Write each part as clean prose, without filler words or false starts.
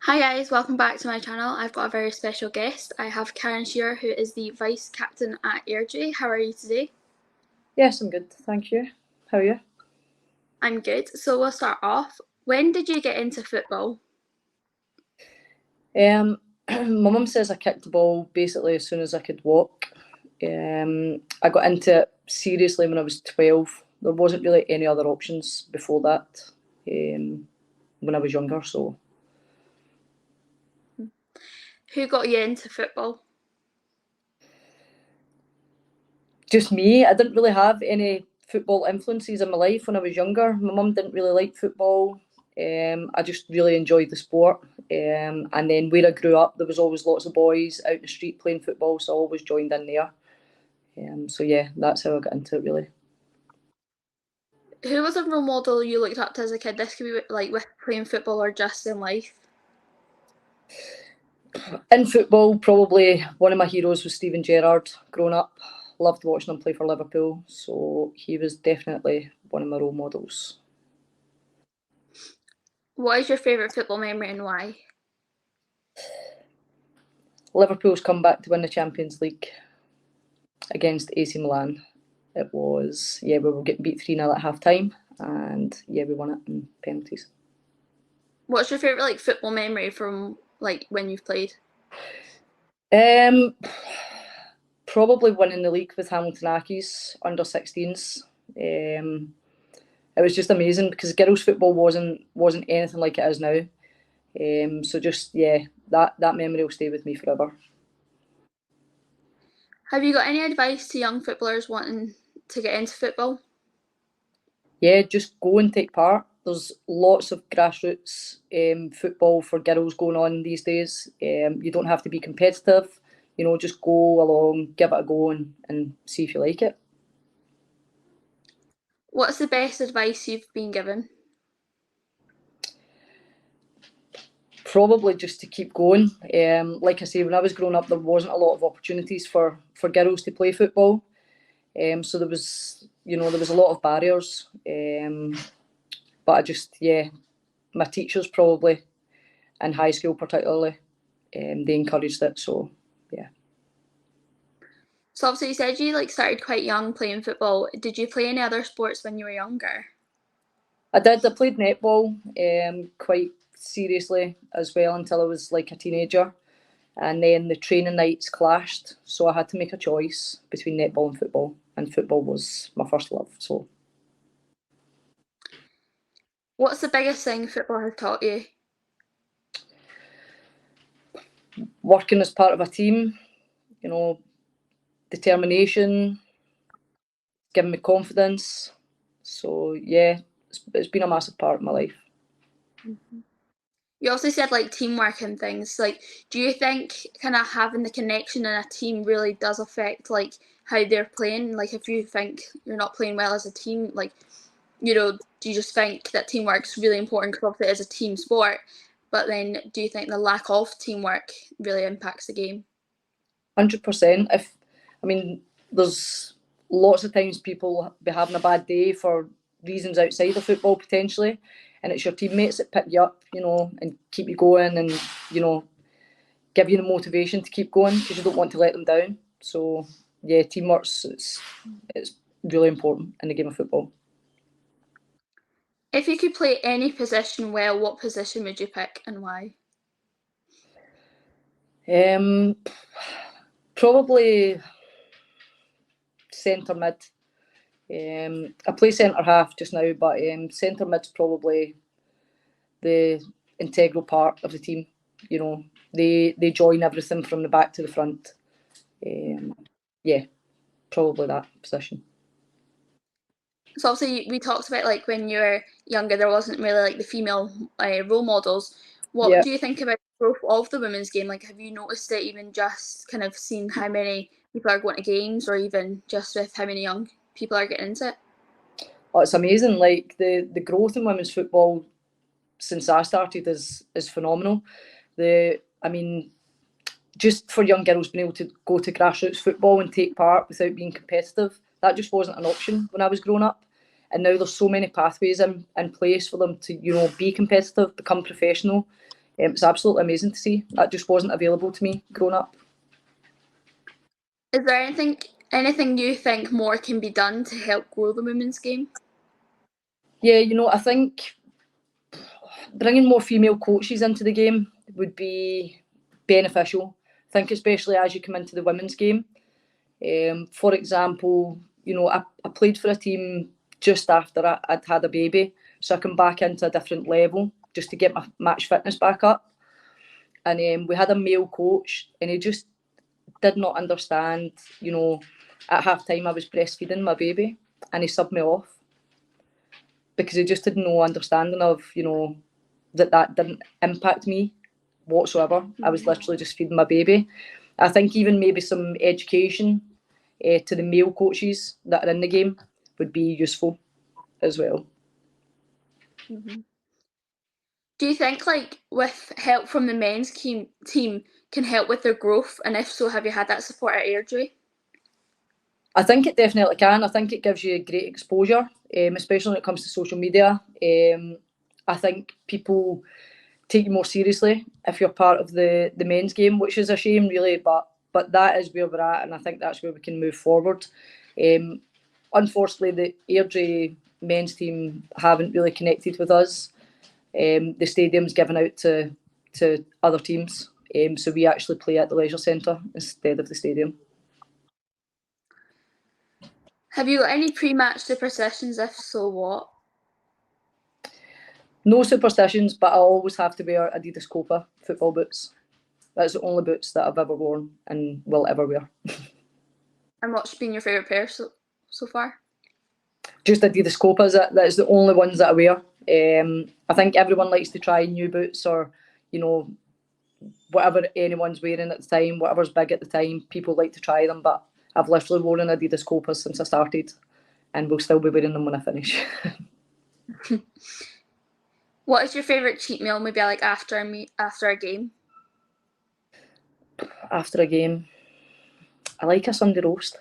Hi guys, welcome back to my channel. I've got a very special guest. I have Shearer, who is the Vice Captain at Airdre. How are you today? Yes, I'm good, thank you. How are you? I'm good. So we'll start off. When did you get into football? My mum says I kicked the ball basically as soon as I could walk. I got into it seriously when I was 12. There wasn't really any other options before that when I was younger, so Who got you into football? just me. I didn't really have any football influences in my life when I was younger. My mum didn't really like football. I just really enjoyed the sport. And then where I grew up, there was always lots of boys out in the street playing football, so I always joined in there. So yeah, that's how I got into it really. Who was a role model you looked up to as a kid? This could be like with playing football or just in life. In football, probably one of my heroes was Steven Gerrard. Growing up, loved watching him play for Liverpool, so he was definitely one of my role models. What is your favourite football memory and why? Liverpool's come back to win the Champions League against AC Milan. It was, we were getting beat 3-0 at half time, and we won it in penalties. What's your favourite like football memory from like when you've played? Um, Probably winning the league with Hamilton Accies under 16s. It was just amazing because girls' football wasn't anything like it is now. So just that memory will stay with me forever. Have you got any advice to young footballers wanting to get into football? Yeah, just go and take part. There's lots of grassroots football for girls going on these days. You don't have to be competitive. Just go along, give it a go, and see if you like it. What's the best advice you've been given? Probably just to keep going. Like I say, when I was growing up, there wasn't a lot of opportunities for girls to play football. So there was, there was a lot of barriers. But I just, my teachers probably, in high school particularly, they encouraged it. So yeah. So obviously you said you like started quite young playing football. Did you play any other sports when you were younger? I did. I played netball quite seriously as well until I was like a teenager. And then the training nights clashed, so I had to make a choice between netball and football was my first love. So What's the biggest thing football has taught you? working as part of a team, determination, giving me confidence. So yeah, it's been a massive part of my life. You also said like teamwork and things. Like, do you think kind of having the connection in a team really does affect like how they're playing? Like, if you think you're not playing well as a team, like, do you just think that teamwork's really important because obviously it is a team sport? But then, do you think the lack of teamwork really impacts the game? 100%. There's lots of times people be having a bad day for reasons outside of football potentially, and it's your teammates that pick you up, and keep you going, and give you the motivation to keep going because you don't want to let them down. So yeah, teamwork's it's really important in the game of football. If you could play any position well, what position would you pick and why? Probably centre mid. I play centre half just now, but centre mid's probably the integral part of the team. They join everything from the back to the front. Yeah, probably that position. So obviously we talked about like when you were younger, there wasn't really like the female role models. What Yeah, do you think about the growth of the women's game? Like, have you noticed it even just kind of seeing how many people are going to games, or even just with how many young people are getting into it? it's amazing. Like the growth in women's football since I started is phenomenal. Just for young girls being able to go to grassroots football and take part without being competitive, that just wasn't an option when I was growing up. And now there's so many pathways in place for them to, be competitive, become professional. It's absolutely amazing to see. That just wasn't available to me growing up. Is there anything you think more can be done to help grow the women's game? Yeah, I think bringing more female coaches into the game would be beneficial. I think especially as you come into the women's game. For example, I played for a team just after I'd had a baby, so I come back into a different level just to get my match fitness back up. And we had a male coach, and he just did not understand. At half time I was breastfeeding my baby, and he subbed me off because he just had no understanding of that didn't impact me whatsoever. I was literally just feeding my baby. I think even maybe some education to the male coaches that are in the game would be useful as well. Mm-hmm. Do you think with help from the men's team can help with their growth? And if so, have you had that support at Airdre? I think it definitely can. I think it gives you great exposure, especially when it comes to social media. I think people take you more seriously if you're part of the men's game, which is a shame really, but that is where we're at, and I think that's where we can move forward. Unfortunately, the Airdrie men's team haven't really connected with us. The stadium's given out to other teams, so we actually play at the leisure centre instead of the stadium. Have you got any pre-match superstitions? If so, what? No superstitions, but I always have to wear Adidas Copa football boots. That's the only boots that I've ever worn and will ever wear. And what's been your favourite pair so far? Just Adidas Copas. That's the only ones that I wear. I think everyone likes to try new boots or, whatever anyone's wearing at the time, whatever's big at the time, people like to try them. But I've literally worn Adidas Copas since I started, and will still be wearing them when I finish. What is your favourite cheat meal? Maybe after a game. After a game, I like a Sunday roast.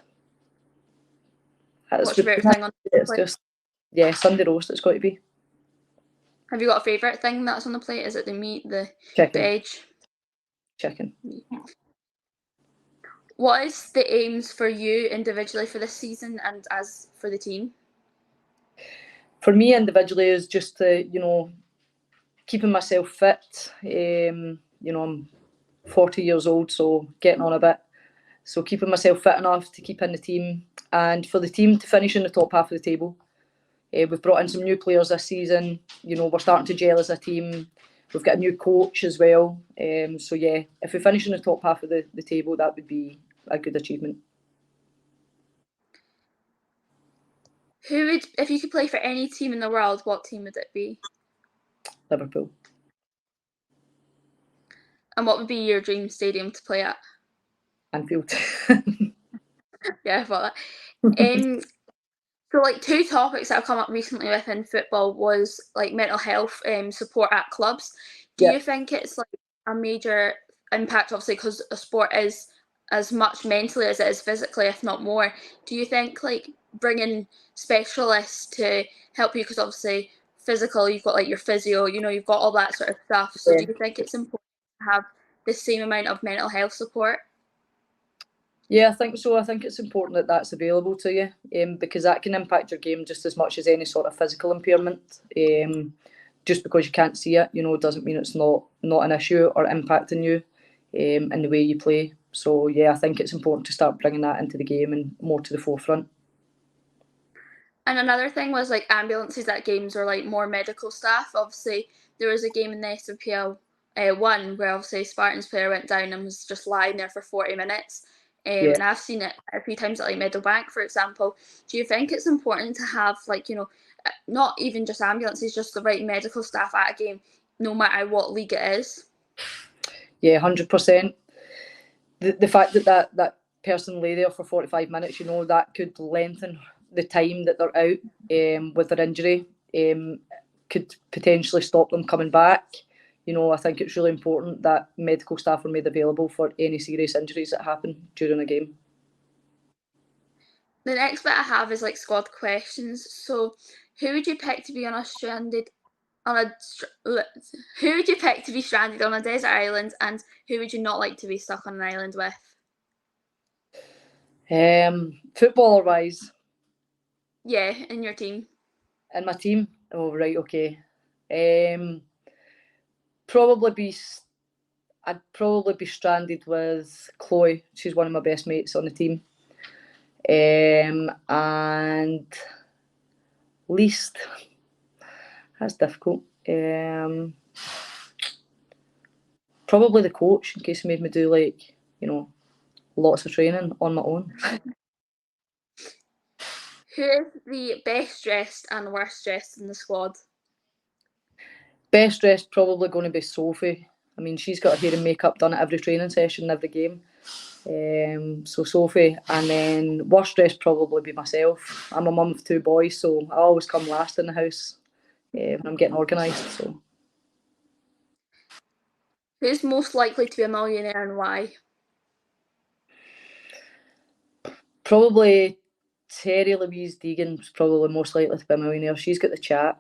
What's your favourite thing on the plate? Just Sunday roast. It's got to be. Have you got a favourite thing that's on the plate? Is it the meat, the Chicken? Veg? Chicken. What is the aims for you individually for this season and as for the team? For me individually is just to, keeping myself fit. I'm 40 years old, so getting on a bit. So keeping myself fit enough to keep in the team, and for the team to finish in the top half of the table. We've brought in some new players this season. We're starting to gel as a team. We've got a new coach as well. So yeah, if we finish in the top half of the table, that would be a good achievement. If you could play for any team in the world, what team would it be? Liverpool. And what would be your dream stadium to play at? Anfield. Yeah, I thought that. So two topics that have come up recently within football was mental health support at clubs. Do you think it's a major impact, obviously, because a sport is as much mentally as it is physically, if not more? Do you think bringing specialists to help you, because obviously physical, you've got your physio, you've got all that sort of stuff. So do you think it's important to have the same amount of mental health support? Yeah, I think so. I think it's important that that's available to you, because that can impact your game just as much as any sort of physical impairment. Just because you can't see it, doesn't mean it's not an issue or impacting you in the way you play. So yeah, I think it's important to start bringing that into the game and more to the forefront. And another thing was ambulances at games or more medical staff. Obviously, there was a game in the SPL 1 where obviously Spartans player went down and was just lying there for 40 minutes. And I've seen it a few times at Meadowbank, for example. Do you think it's important to have not even just ambulances, just the right medical staff at a game, no matter what league it is? Yeah, 100%. The fact that person lay there for 45 minutes, that could lengthen the time that they're out with their injury, could potentially stop them coming back. I think it's really important that medical staff are made available for any serious injuries that happen during a game. The next bit I have is squad questions. So, who would you pick to be on who would you pick to be stranded on a desert island, and who would you not like to be stuck on an island with? Footballer wise, Yeah, in your team. in my team. Oh right, okay. Probably be. I'd probably be stranded with Chloe. She's one of my best mates on the team. And least, that's difficult. Probably the coach, in case he made me do lots of training on my own. Who is the best dressed and worst dressed in the squad? Best dressed probably going to be Sophie. I mean, she's got her hair and makeup done at every training session, every game. So Sophie, and then worst dressed probably be myself. I'm a mum of 2 boys, so I always come last in the house when I'm getting organised. So Who's most likely to be a millionaire and why? probably Terry Louise Deegan's probably most likely to be a millionaire. She's got the chat.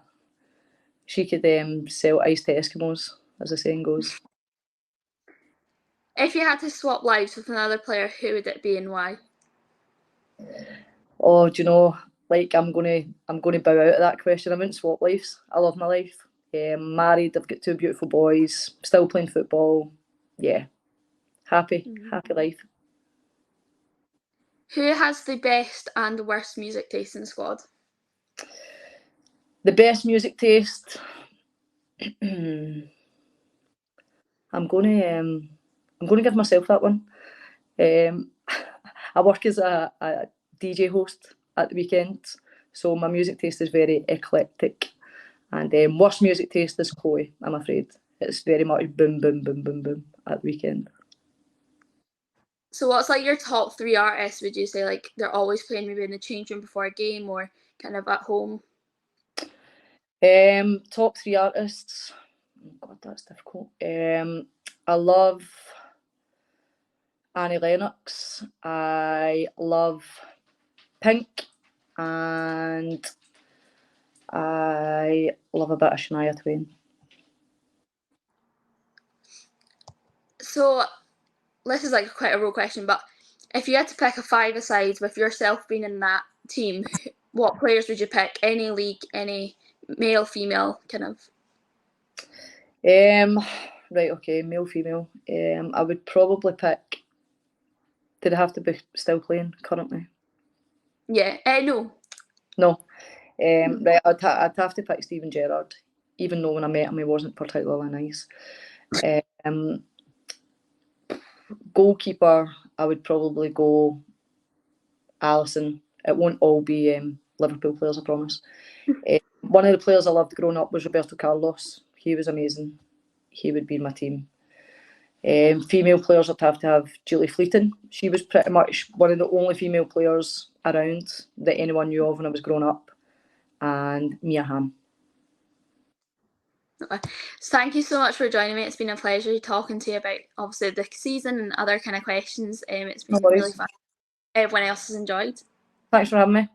She could sell ice to Eskimos, as the saying goes. If you had to swap lives with another player, who would it be and why? Oh, do you know? I'm gonna bow out of that question. I wouldn't swap lives. I love my life. Married. I've got 2 beautiful boys. Still playing football. Yeah, happy life. Who has the best and the worst music taste in the squad? The best music taste. I'm gonna give myself that one. I work as a DJ host at the weekend, so my music taste is very eclectic. And worst music taste is Chloe, I'm afraid. It's very much boom, boom, boom, boom, boom at the weekend. So what's like your top 3 artists, would you say? Like they're always playing maybe in the change room before a game or kind of at home? Top 3 artists. Oh God, that's difficult. I love Annie Lennox. I love Pink. And I love a bit of Shania Twain. So this is like quite a real question, but if you had to pick a 5-a-side with yourself being in that team, what players would you pick? Any league, any male, female, kind of? Right, okay, male, female. I would probably pick. Did I have to be still playing currently? Yeah, no. No. Right, I'd have to pick Steven Gerrard, even though when I met him he wasn't particularly nice. Goalkeeper, I would probably go Alisson. It won't all be Liverpool players, I promise. One of the players I loved growing up was Roberto Carlos. He was amazing. He would be in my team. Female players, I'd have to have Julie Fleeton. She was pretty much one of the only female players around that anyone knew of when I was growing up. And Mia Hamm. So thank you so much for joining me. It's been a pleasure talking to you about obviously the season and other kind of questions. It's been really fun. Everyone else has enjoyed. Thanks for having me.